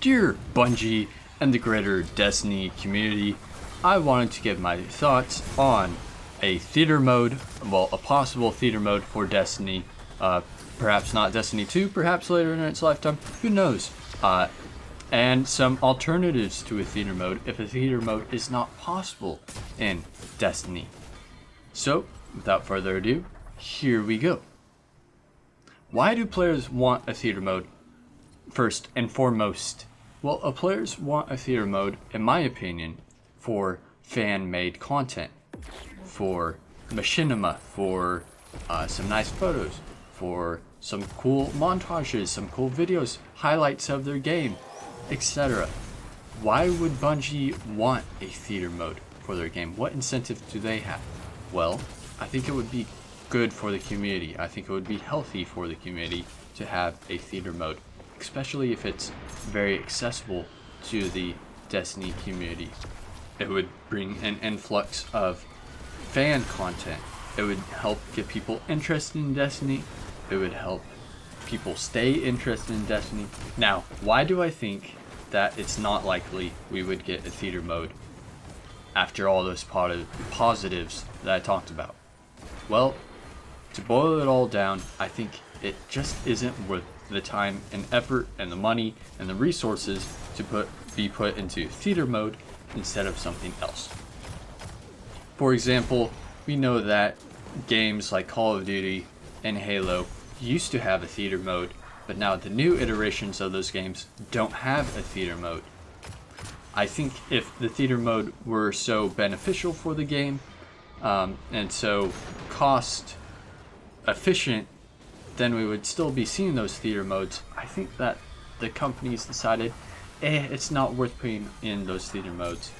Dear Bungie and the greater Destiny community, I wanted to give my thoughts on a theater mode, well, a possible theater mode for Destiny. Perhaps not Destiny 2, perhaps later in its lifetime, who knows? And some alternatives to a theater mode if a theater mode is not possible in Destiny. So, without further ado, here we go. Why do players want a theater mode? First and foremost, well, players want a theater mode, in my opinion, for fan-made content, for machinima, for some nice photos, for some cool montages, some cool videos, highlights of their game, etc. Why would Bungie want a theater mode for their game? What incentive do they have? Well, I think it would be good for the community. I think it would be healthy for the community to have a theater mode, especially if it's very accessible to the Destiny community. It would bring an influx of fan content. It would help get people interested in Destiny. It would help people stay interested in Destiny. Now, why do I think that it's not likely we would get a theater mode after all those positives that I talked about? Well, to boil it all down, I think it just isn't worth the time and effort and the money and the resources to be put into theater mode instead of something else. For example, we know that games like Call of Duty and Halo used to have a theater mode, but now the new iterations of those games don't have a theater mode. I think if the theater mode were so beneficial for the game and so cost efficient, then we would still be seeing those theater modes. I think that the companies decided it's not worth putting in those theater modes,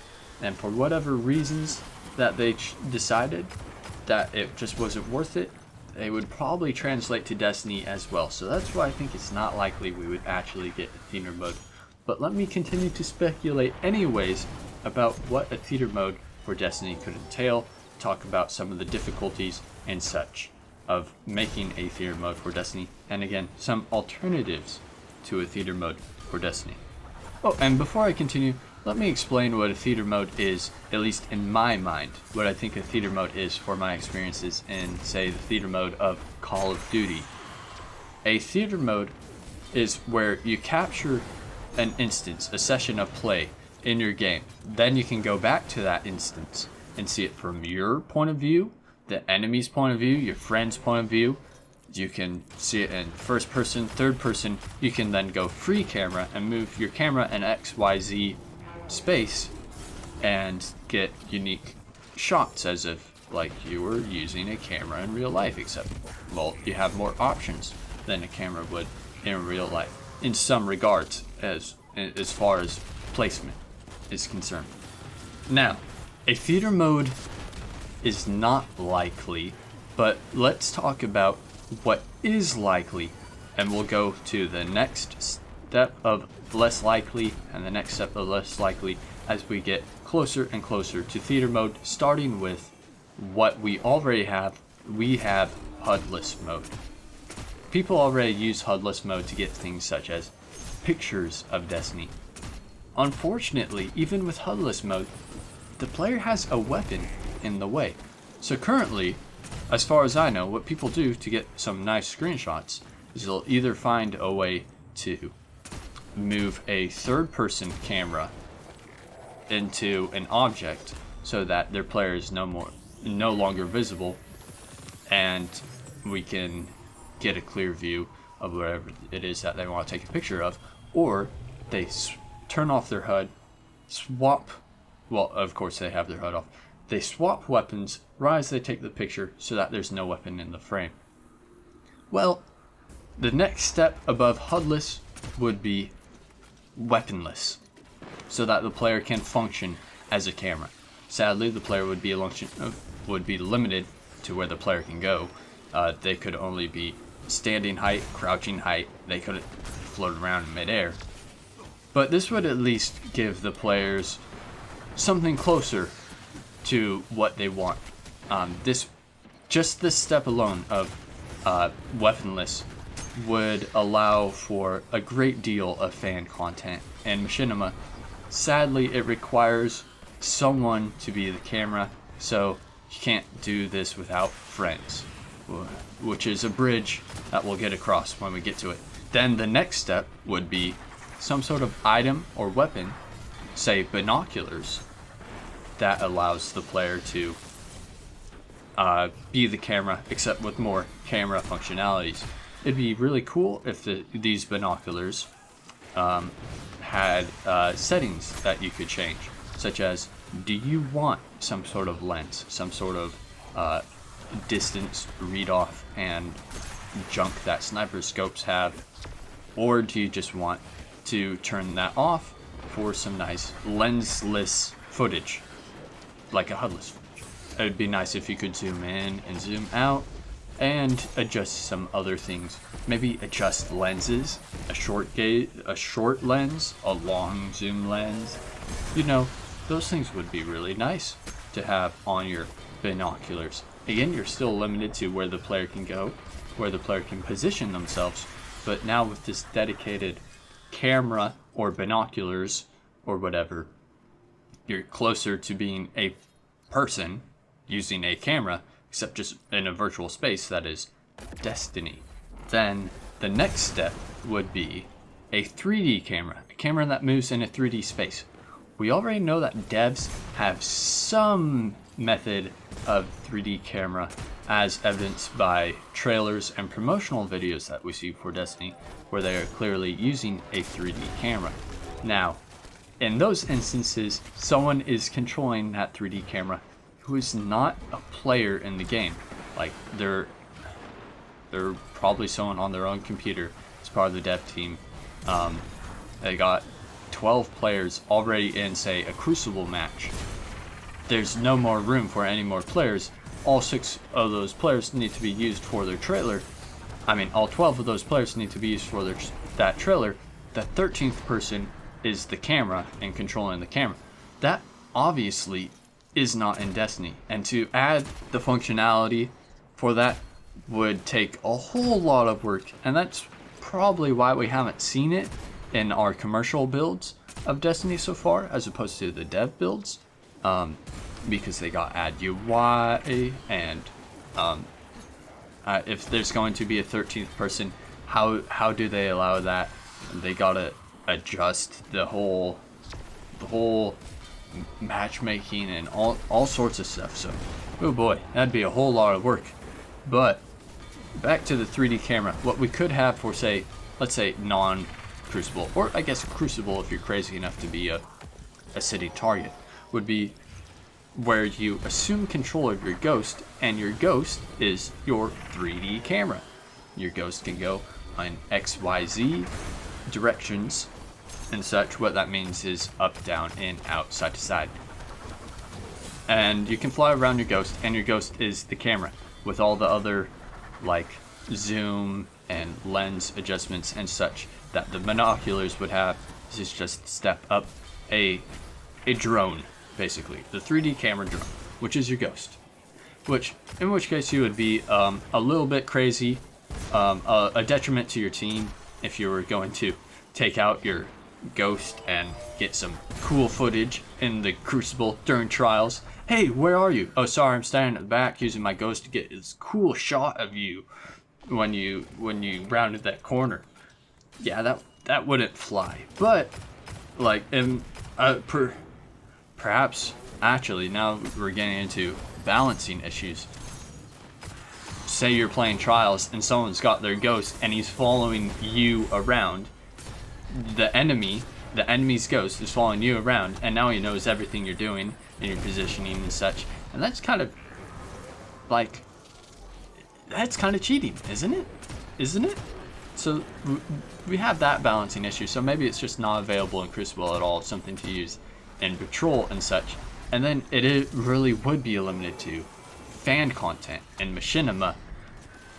and for whatever reasons that they decided that it just wasn't worth it, they would probably translate to Destiny as well. So that's why I think it's not likely we would actually get a theater mode. But let me continue to speculate anyways about what a theater mode for Destiny could entail, talk about some of the difficulties and such of making a theater mode for Destiny, and again, some alternatives to a theater mode for Destiny. Oh, and before I continue, let me explain what a theater mode is, at least in my mind, what I think a theater mode is for my experiences in, say, the theater mode of Call of Duty. A theater mode is where you capture an instance, a session of play in your game. Then you can go back to that instance and see it from your point of view, the enemy's point of view, your friend's point of view. You can see it in first person, third person. You can then go free camera and move your camera in XYZ space and get unique shots as if like you were using a camera in real life, except, well, you have more options than a camera would in real life in some regards as far as placement is concerned. Now, a theater mode is not likely, but let's talk about what is likely, and we'll go to the next step of less likely and the next step of less likely as we get closer and closer to theater mode, starting with what we already have. We have HUDless mode. People already use HUDless mode to get things such as pictures of Destiny. Unfortunately, even with HUDless mode, the player has a weapon in the way. So currently, as far as I know, what people do to get some nice screenshots is they'll either find a way to move a third-person camera into an object so that their player is no longer visible, and we can get a clear view of whatever it is that they want to take a picture of, or they turn off their HUD, swap, well, of course they have their HUD off, they swap weapons right as they take the picture so that there's no weapon in the frame. Well, the next step above HUDless would be weaponless, so that the player can function as a camera. Sadly, the player would be limited to where the player can go. They could only be standing height, crouching height. They couldn't float around in midair. But this would at least give the players something closer to what they want. Just this step alone of weaponless would allow for a great deal of fan content. And machinima, sadly, it requires someone to be the camera, so you can't do this without friends, which is a bridge that we'll get across when we get to it. Then the next step would be some sort of item or weapon, say binoculars, that allows the player to be the camera, except with more camera functionalities. It'd be really cool if these binoculars had settings that you could change, such as, do you want some sort of lens, some sort of distance read off and junk that sniper scopes have, or do you just want to turn that off for some nice lensless footage, like a HUDless footage? It would be nice if you could zoom in and zoom out and adjust some other things. Maybe adjust lenses, a short lens, a long zoom lens. You know, those things would be really nice to have on your binoculars. Again, you're still limited to where the player can go, where the player can position themselves, but now with this dedicated camera or binoculars or whatever, you're closer to being a person using a camera, except just in a virtual space that is Destiny. Then the next step would be a 3D camera, a camera that moves in a 3D space. We already know that devs have some method of 3D camera, as evidenced by trailers and promotional videos that we see for Destiny, where they are clearly using a 3D camera. Now, in those instances, someone is controlling that 3D camera who is not a player in the game. Like, they're probably someone on their own computer as part of the dev team. They got 12 players already in, say, a Crucible match. There's no more room for any more players. All 6 of those players need to be used for their trailer. I mean, all 12 of those players need to be used for that trailer. The 13th person is the camera and controlling the camera. That obviously is not in Destiny, and to add the functionality for that would take a whole lot of work, and that's probably why we haven't seen it in our commercial builds of Destiny so far, as opposed to the dev builds, because they got add UI, and if there's going to be a 13th person, how do they allow that? They gotta adjust the whole matchmaking and all sorts of stuff. So, oh boy, that'd be a whole lot of work. But back to the 3D camera, what we could have for, say, let's say non-Crucible, or I guess Crucible if you're crazy enough to be a city target, would be where you assume control of your ghost, and your ghost is your 3D camera. Your ghost can go on XYZ directions and such. What that means is up, down, in, out, side to side. And you can fly around your ghost, and your ghost is the camera with all the other, like, zoom and lens adjustments and such that the binoculars would have. This is just step up a drone, basically. The 3D camera drone, which is your ghost. In which case you would be a little bit crazy, a detriment to your team if you were going to take out your ghost and get some cool footage in the Crucible during trials. Hey, where are you? Oh, sorry, I'm standing at the back using my ghost to get this cool shot of you when you rounded that corner. Yeah, that wouldn't fly. But like, perhaps actually now we're getting into balancing issues. Say you're playing trials and someone's got their ghost and he's following you around. The enemy's ghost is following you around, and now he knows everything you're doing and your positioning and such. And that's kind of like, that's kind of cheating, isn't it? So we have that balancing issue. So maybe it's just not available in Crucible at all. It's something to use in Patrol and such. And then it really would be limited to fan content and machinima,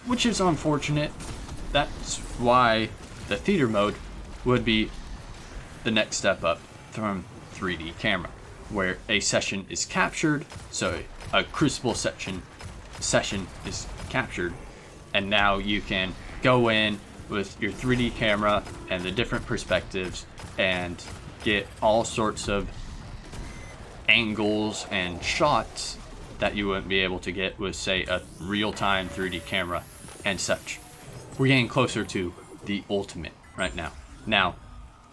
which is unfortunate. That's why the theater mode would be the next step up from 3D camera, where a session is captured. So a Crucible session is captured, and now you can go in, with your 3D camera and the different perspectives and get all sorts of angles and shots that you wouldn't be able to get with, say, a real-time 3D camera and such. We're getting closer to the ultimate right now. Now,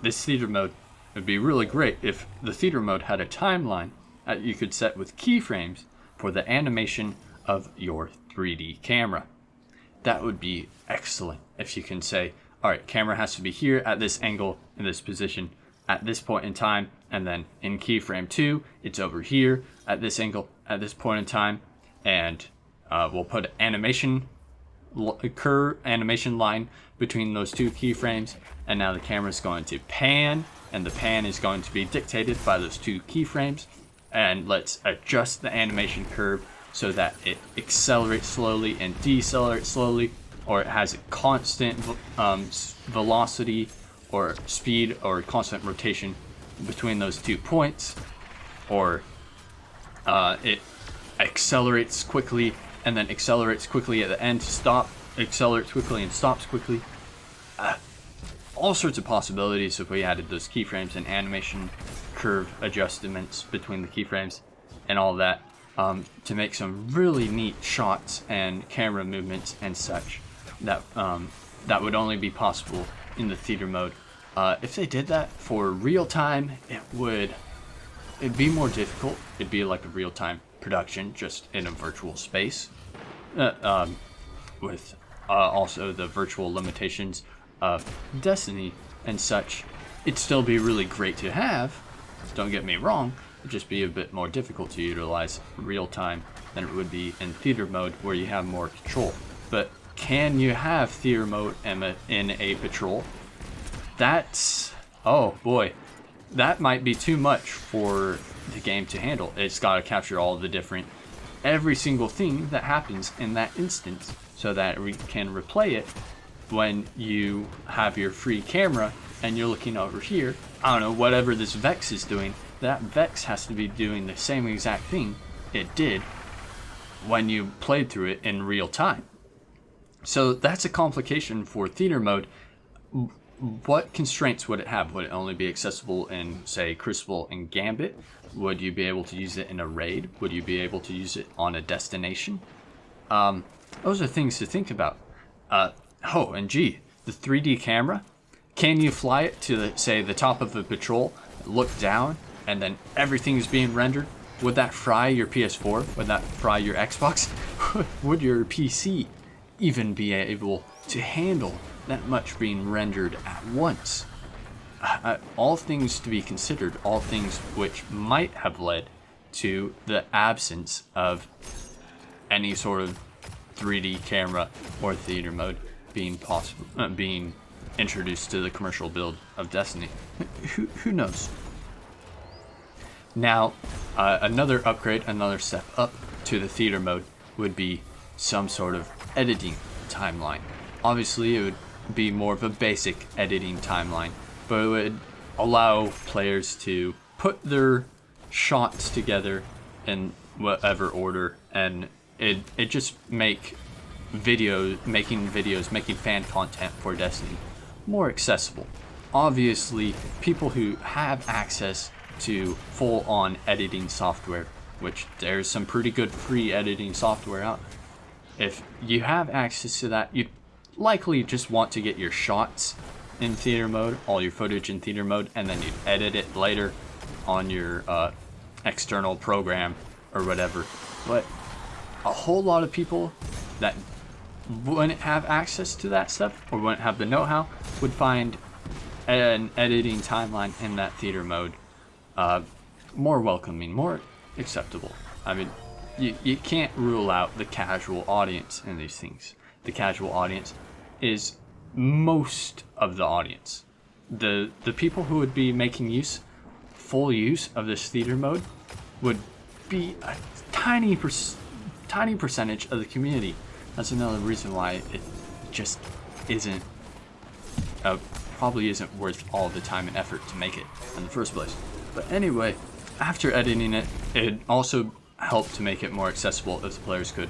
this theater mode would be really great if the theater mode had a timeline that you could set with keyframes for the animation of your 3D camera. That would be excellent if you can say, all right, camera has to be here at this angle, in this position, at this point in time, and then in keyframe 2, it's over here at this angle, at this point in time, and we'll put an animation line between those two keyframes, and now the camera is going to pan, and the pan is going to be dictated by those two keyframes, and let's adjust the animation curve so that it accelerates slowly and decelerates slowly, or it has a constant velocity or speed or constant rotation between those 2 points, or it accelerates quickly and then accelerates quickly at the end to stop, accelerates quickly and stops quickly. All sorts of possibilities if we added those keyframes and animation curve adjustments between the keyframes and all that, to make some really neat shots and camera movements and such that that would only be possible in the theater mode. If they did that for real time, it'd be more difficult. It'd be like a real time production, just in a virtual space, with also the virtual limitations of Destiny and such. It'd still be really great to have, don't get me wrong. It'd just be a bit more difficult to utilize real time than it would be in theater mode, where you have more control. But can you have theater mode in a patrol? That's, oh boy, that might be too much for the game to handle. It's got to capture all the different, every single thing that happens in that instance, so that we can replay it when you have your free camera and you're looking over here. I don't know, whatever this Vex is doing, that Vex has to be doing the same exact thing it did when you played through it in real time. So that's a complication for theater mode. What constraints would it have? Would it only be accessible in, say, Crucible and Gambit? Would you be able to use it in a raid? Would you be able to use it on a destination? Those are things to think about. Oh, and gee, the 3D camera, can you fly it to, say, the top of a patrol, look down, and then everything's being rendered? Would that fry your PS4? Would that fry your Xbox? Would your PC even be able to handle that much being rendered at once? All things to be considered, all things which might have led to the absence of any sort of 3D camera or theater mode being possible, being introduced to the commercial build of Destiny. Who knows? Now, another upgrade, another step up to the theater mode would be some sort of editing timeline. Obviously, it would be more of a basic editing timeline, but it would allow players to put their shots together in whatever order, and it just making videos, making fan content for Destiny more accessible. Obviously, people who have access to full-on editing software, which there's some pretty good free editing software out there. If you have access to that, you likely just want to get your shots in theater mode, all your footage in theater mode, and then you edit it later on your external program or whatever. But a whole lot of people that wouldn't have access to that stuff or wouldn't have the know-how would find an editing timeline in that theater mode more welcoming, more acceptable. I mean, you can't rule out the casual audience in these things. The casual audience is most of the audience. The people who would be making full use of this theater mode would be a tiny percentage of the community. That's another reason why it just isn't, probably isn't worth all the time and effort to make it in the first place. But anyway, after editing it, it also helped to make it more accessible if the players could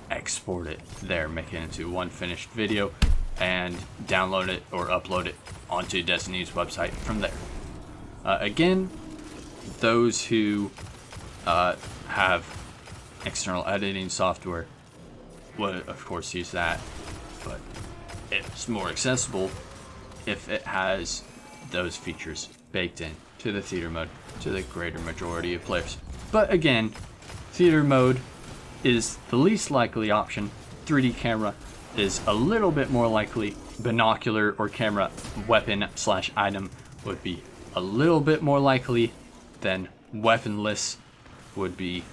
export it there, make it into one finished video, and download it or upload it onto Destiny's website from there. Again, those who have external editing software would of course use that, but it's more accessible if it has those features baked in to the theater mode to the greater majority of players. But again, theater mode is the least likely option. 3D camera is a little bit more likely. Binocular or camera weapon/item would be a little bit more likely. Then weaponless would be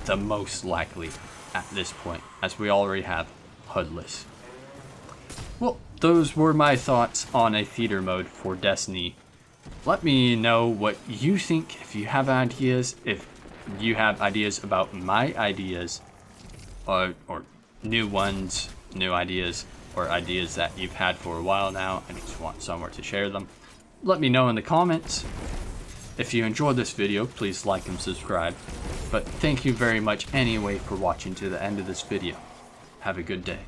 the most likely at this point, as we already have hoodless. Well, those were my thoughts on a theater mode for Destiny. Let me know what you think, if you have ideas, if you have ideas about my ideas, or new ones, new ideas, or ideas that you've had for a while now and just want somewhere to share them. Let me know in the comments. If you enjoyed this video, please like and subscribe. But thank you very much anyway for watching to the end of this video. Have a good day.